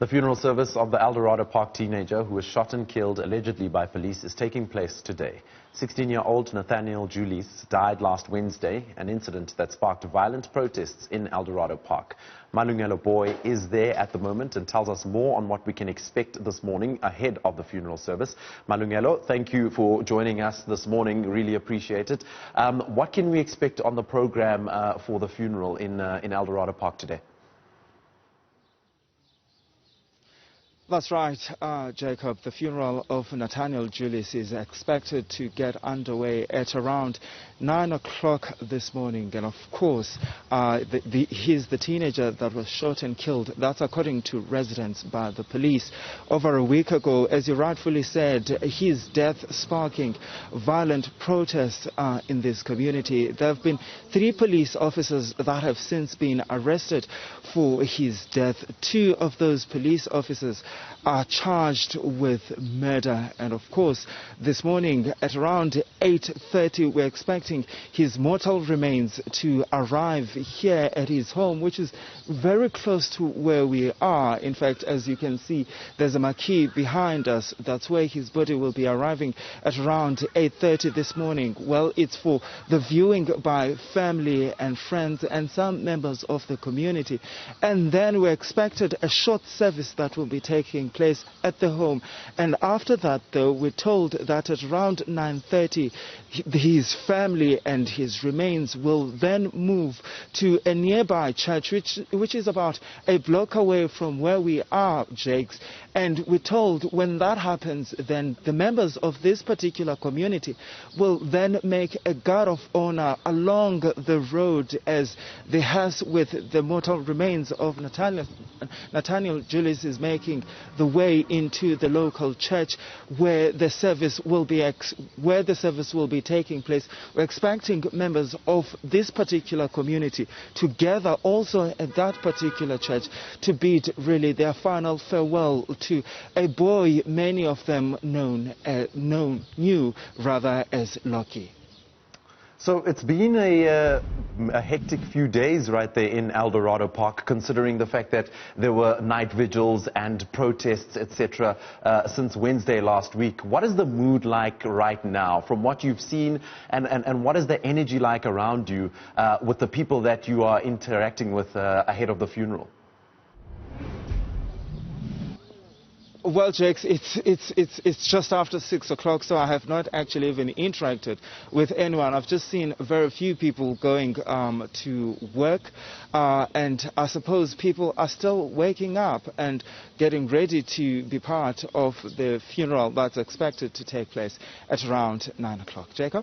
The funeral service of the Eldorado Park teenager who was shot and killed allegedly by police is taking place today. 16-year-old Nathaniel Julies died last Wednesday, an incident that sparked violent protests in Eldorado Park. Malungelo Booi is there at the moment and tells us more on what we can expect this morning ahead of the funeral service. Malungelo, thank you for joining us this morning. Really appreciate it. What can we expect on the program for the funeral in Eldorado Park today? That's right, Jacob. The funeral of Nathaniel Julies is expected to get underway at around 9 o'clock this morning. And of course, he's the teenager that was shot and killed. That's according to residents by the police. Over a week ago, as you rightfully said, his death sparking violent protests in this community. There have been 3 police officers that have since been arrested for his death. 2 of those police officers are charged with murder. And of course, this morning at around 8:30, we're expecting his mortal remains to arrive here at his home, which is very close to where we are. In fact, as you can see, there's a marquee behind us. That's where his body will be arriving at around 8:30 this morning. Well, it's for the viewing by family and friends and some members of the community. And then we're expected a short service that will be taking place at the home. And after that, though, we're told that at around 9:30, his family and his remains will then move to a nearby church, which is about a block away from where we are, Jakes. And we're told when that happens, then the members of this particular community will then make a guard of honor along the road as the hearse with the mortal remains of Nathaniel Julies is making the way into the local church where the service will be taking place. We're expecting members of this particular community to gather also at that particular church to bid really their final farewell to a boy many of them knew as Lucky. So it's been a hectic few days right there in Eldorado Park, considering the fact that there were night vigils and protests, etc., since Wednesday last week. What is the mood like right now from what you've seen, and what is the energy like around you with the people that you are interacting with ahead of the funeral? Well, Jakes, it's just after 6 o'clock, so I have not actually even interacted with anyone. I've just seen very few people going to work, and I suppose people are still waking up and getting ready to be part of the funeral that's expected to take place at around 9 o'clock. Jacob?